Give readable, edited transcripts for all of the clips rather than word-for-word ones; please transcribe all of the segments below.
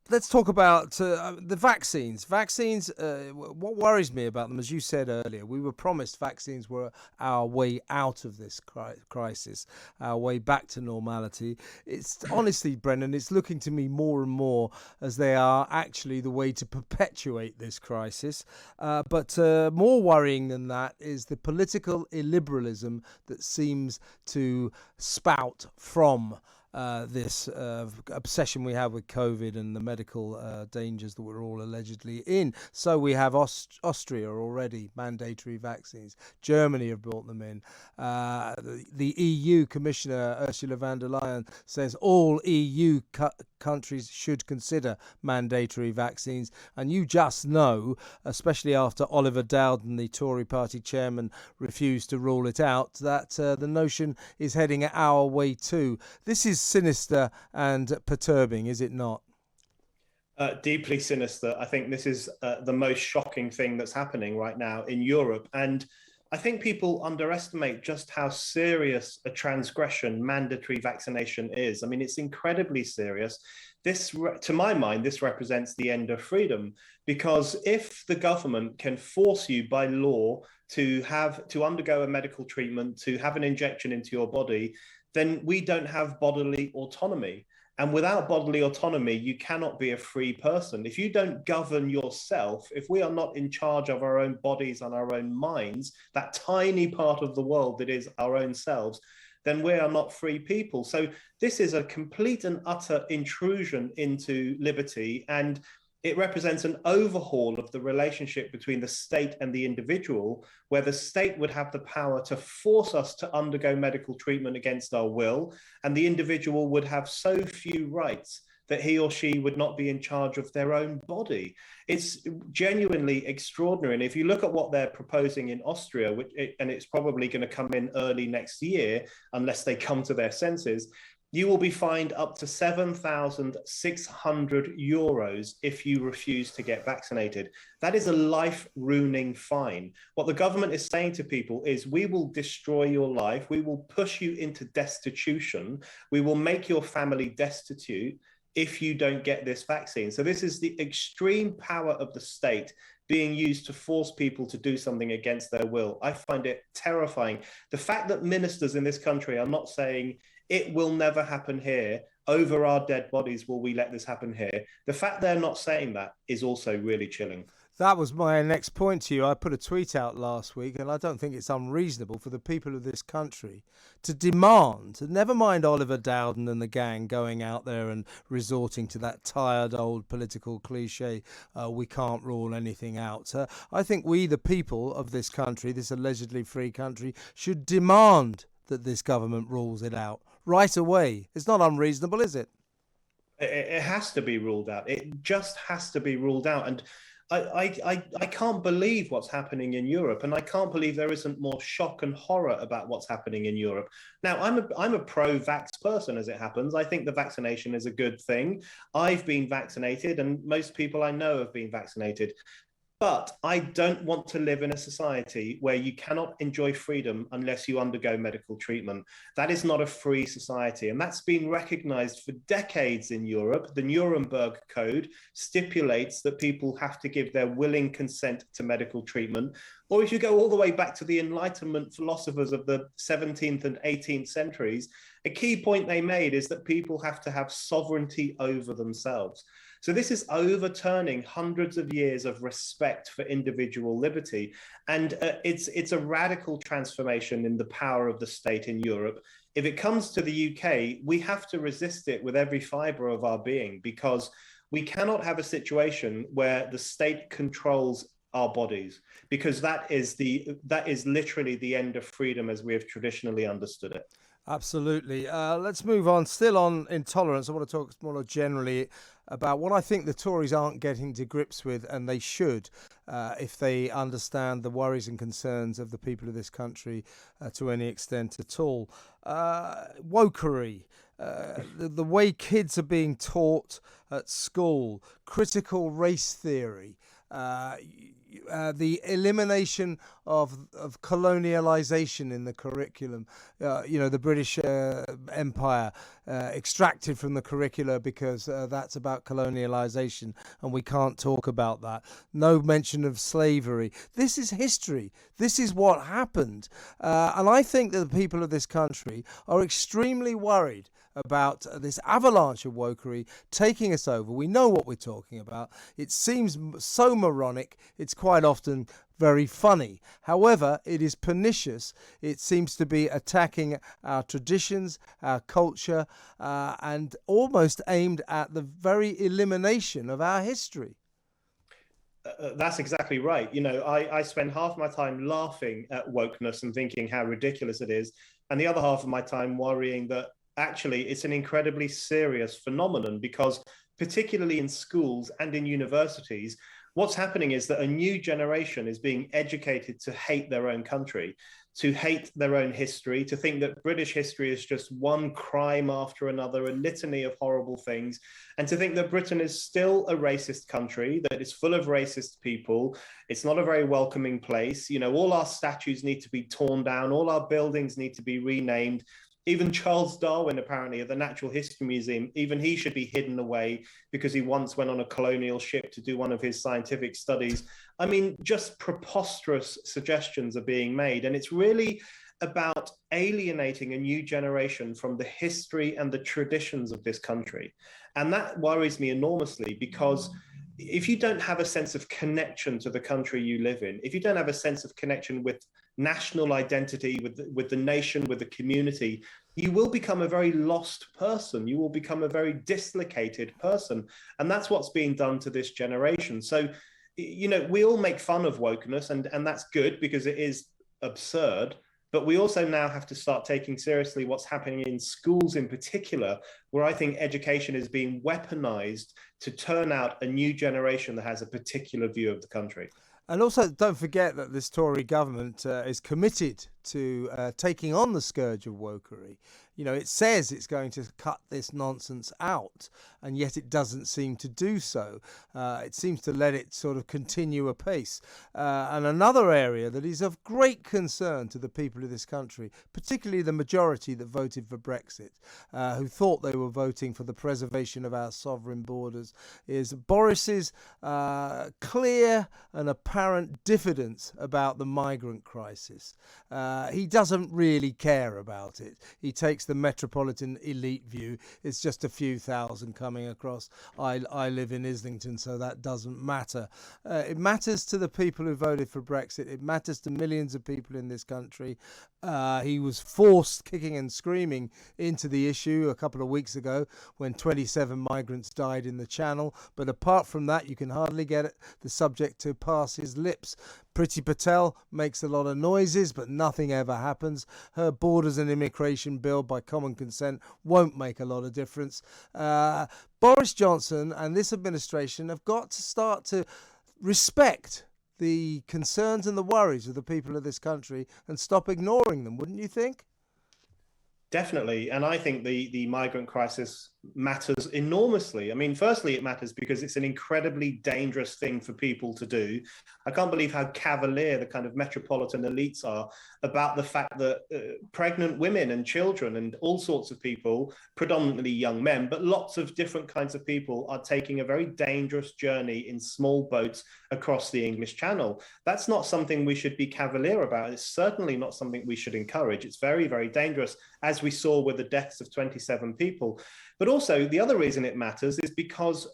Let's talk about the vaccines. Vaccines, what worries me about them, as you said earlier, we were promised vaccines were our way out of this crisis, our way back to normality. It's honestly, Brendan, it's looking to me more and more as they are actually the way to perpetuate this crisis. But more worrying than that is the political illiberalism that seems to spout from this obsession we have with COVID and the medical dangers that we're all allegedly in. So we have Austria already, mandatory vaccines. Germany have brought them in. The EU Commissioner Ursula von der Leyen says all EU countries should consider mandatory vaccines. And you just know, especially after Oliver Dowden, the Tory party chairman, refused to rule it out, that the notion is heading our way too. This is sinister and perturbing, is it not? Deeply sinister. I think this is the most shocking thing that's happening right now in Europe. And I think people underestimate just how serious a transgression mandatory vaccination is. I mean, it's incredibly serious. This, to my mind, this represents the end of freedom, because if the government can force you by law to undergo a medical treatment, to have an injection into your body, then we don't have bodily autonomy. And without bodily autonomy, you cannot be a free person. If you don't govern yourself, if we are not in charge of our own bodies and our own minds, that tiny part of the world that is our own selves, then we are not free people. So this is a complete and utter intrusion into liberty, and it represents an overhaul of the relationship between the state and the individual, where the state would have the power to force us to undergo medical treatment against our will, and the individual would have so few rights that he or she would not be in charge of their own body. It's genuinely extraordinary. And if you look at what they're proposing in Austria, and it's probably going to come in early next year, unless they come to their senses, you will be fined up to 7,600 euros if you refuse to get vaccinated. That is a life-ruining fine. What the government is saying to people is, we will destroy your life, we will push you into destitution, we will make your family destitute if you don't get this vaccine. So this is the extreme power of the state being used to force people to do something against their will. I find it terrifying. The fact that ministers in this country are not saying, it will never happen here, over our dead bodies will we let this happen here, the fact they're not saying that is also really chilling. That was my next point to you. I put a tweet out last week, and I don't think it's unreasonable for the people of this country to demand, never mind Oliver Dowden and the gang going out there and resorting to that tired old political cliche, we can't rule anything out. I think we, the people of this country, this allegedly free country, should demand that this government rules it out right away. It's not unreasonable, is it? It has to be ruled out. It just has to be ruled out. And I can't believe what's happening in Europe, and I can't believe there isn't more shock and horror about what's happening in Europe. Now, I'm a pro-vax person, as it happens. I think the vaccination is a good thing. I've been vaccinated, and most people I know have been vaccinated. But I don't want to live in a society where you cannot enjoy freedom unless you undergo medical treatment. That is not a free society. And that's been recognized for decades in Europe. The Nuremberg Code stipulates that people have to give their willing consent to medical treatment. Or if you go all the way back to the Enlightenment philosophers of the 17th and 18th centuries, a key point they made is that people have to have sovereignty over themselves. So this is overturning hundreds of years of respect for individual liberty. And it's a radical transformation in the power of the state in Europe. If it comes to the UK, we have to resist it with every fibre of our being, because we cannot have a situation where the state controls our bodies, because that is literally the end of freedom as we have traditionally understood it. Absolutely. Let's move on. Still on intolerance, I want to talk more generally about what I think the Tories aren't getting to grips with, and they should, if they understand the worries and concerns of the people of this country to any extent at all. Wokery, the way kids are being taught at school, critical race theory, the elimination of colonialization in the curriculum. The British Empire extracted from the curricula because that's about colonialization, and we can't talk about that. No mention of slavery. This is history. This is what happened. And I think that the people of this country are extremely worried about this avalanche of wokery taking us over. We know what we're talking about. It seems so moronic, it's quite often very funny. However, it is pernicious. It seems to be attacking our traditions, our culture, and almost aimed at the very elimination of our history. That's exactly right. I spend half my time laughing at wokeness and thinking how ridiculous it is, and the other half of my time worrying that actually it's an incredibly serious phenomenon, because particularly in schools and in universities, what's happening is that a new generation is being educated to hate their own country, to hate their own history, to think that British history is just one crime after another, a litany of horrible things, and to think that Britain is still a racist country, that it's full of racist people. It's not a very welcoming place. All our statues need to be torn down. All our buildings need to be renamed. Even Charles Darwin, apparently, at the Natural History Museum, even he should be hidden away because he once went on a colonial ship to do one of his scientific studies. I mean, just preposterous suggestions are being made. And it's really about alienating a new generation from the history and the traditions of this country. And that worries me enormously, because if you don't have a sense of connection to the country you live in, if you don't have a sense of connection with national identity, with the nation, with the community, you will become a very lost person. You will become a very dislocated person. And that's what's being done to this generation. So, we all make fun of wokeness, and that's good because it is absurd. But we also now have to start taking seriously what's happening in schools in particular, where I think education is being weaponized to turn out a new generation that has a particular view of the country. And also, don't forget that this Tory government is committed to taking on the scourge of wokery. It says it's going to cut this nonsense out, and yet it doesn't seem to do so. It seems to let it sort of continue apace. And another area that is of great concern to the people of this country, particularly the majority that voted for Brexit, who thought they were voting for the preservation of our sovereign borders, is Boris's clear and apparent diffidence about the migrant crisis. He doesn't really care about it. He takes the metropolitan elite view. It's just a few thousand coming across. I live in Islington, so that doesn't matter. It matters to the people who voted for Brexit. It matters to millions of people in this country. He was forced kicking and screaming into the issue a couple of weeks ago when 27 migrants died in the Channel. But apart from that, you can hardly get the subject to pass his lips. Priti Patel makes a lot of noises, but nothing ever happens. Her borders and immigration bill by common consent won't make a lot of difference. Boris Johnson and this administration have got to start to respect the concerns and the worries of the people of this country and stop ignoring them, wouldn't you think? Definitely. And I think the migrant crisis matters enormously. I mean, firstly, it matters because it's an incredibly dangerous thing for people to do. I can't believe how cavalier the kind of metropolitan elites are about the fact that pregnant women and children and all sorts of people, predominantly young men, but lots of different kinds of people are taking a very dangerous journey in small boats across the English Channel. That's not something we should be cavalier about. It's certainly not something we should encourage. It's very, very dangerous, as we saw with the deaths of 27 people. But also, the other reason it matters is because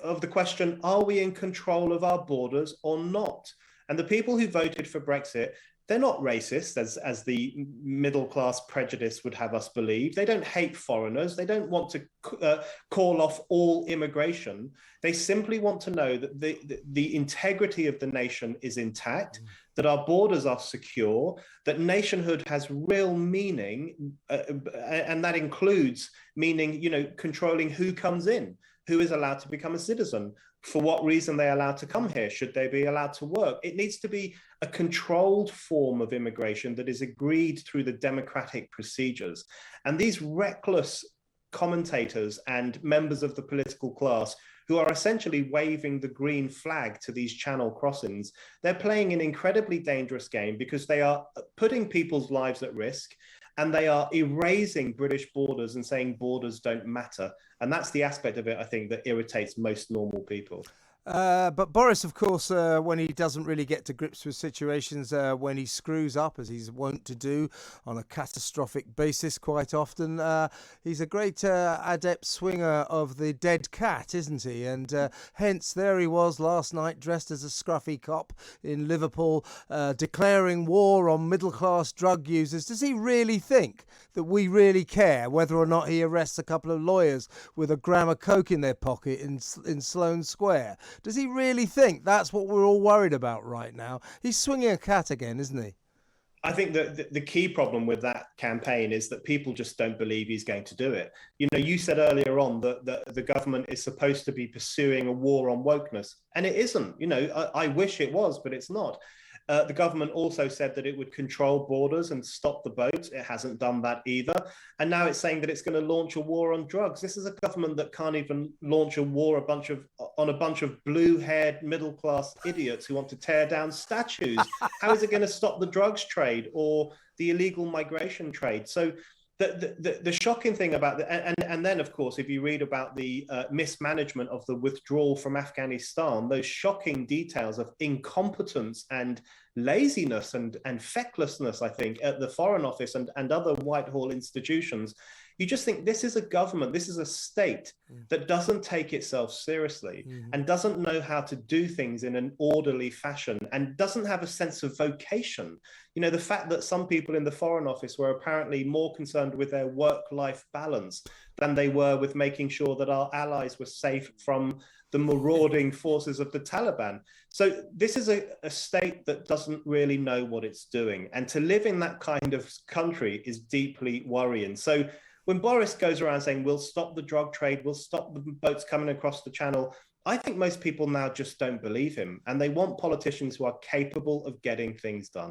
of the question, are we in control of our borders or not? And the people who voted for Brexit, they're not racist, as the middle-class prejudice would have us believe. They don't hate foreigners. They don't want to call off all immigration. They simply want to know that the integrity of the nation is intact, that our borders are secure, that nationhood has real meaning, and that includes meaning, controlling who comes in, who is allowed to become a citizen, for what reason they're allowed to come here, should they be allowed to work. It needs to be a controlled form of immigration that is agreed through the democratic procedures. And these reckless commentators and members of the political class who are essentially waving the green flag to these channel crossings. They're playing an incredibly dangerous game because they are putting people's lives at risk, and they are erasing British borders and saying borders don't matter. And that's the aspect of it, I think, that irritates most normal people. But Boris, of course, when he doesn't really get to grips with situations, when he screws up, as he's wont to do on a catastrophic basis quite often, he's a great adept swinger of the dead cat, isn't he? And hence, there he was last night, dressed as a scruffy cop in Liverpool, declaring war on middle-class drug users. Does he really think that we really care whether or not he arrests a couple of lawyers with a gram of coke in their pocket in Sloane Square? Does he really think that's what we're all worried about right now? He's swinging a cat again, isn't he? I think that the key problem with that campaign is that people just don't believe he's going to do it. You know, you said earlier on that the government is supposed to be pursuing a war on wokeness, and it isn't. You know, I wish it was, but it's not. The government also said that it would control borders and stop the boats. It hasn't done that either. And now it's saying that it's going to launch a war on drugs. This is a government that can't even launch a war on a bunch of blue-haired middle-class idiots who want to tear down statues. How is it going to stop the drugs trade or the illegal migration trade? So the shocking thing about and then, of course, if you read about the mismanagement of the withdrawal from Afghanistan, those shocking details of incompetence and laziness and fecklessness, I think, at the Foreign Office and other Whitehall institutions, you just think this is a government, this is a state that doesn't take itself seriously and doesn't know how to do things in an orderly fashion and doesn't have a sense of vocation. You know, the fact that some people in the Foreign Office were apparently more concerned with their work-life balance than they were with making sure that our allies were safe from the marauding forces of the Taliban. So this is a state that doesn't really know what it's doing. And to live in that kind of country is deeply worrying. So when Boris goes around saying, we'll stop the drug trade, we'll stop the boats coming across the channel, I think most people now just don't believe him. And they want politicians who are capable of getting things done.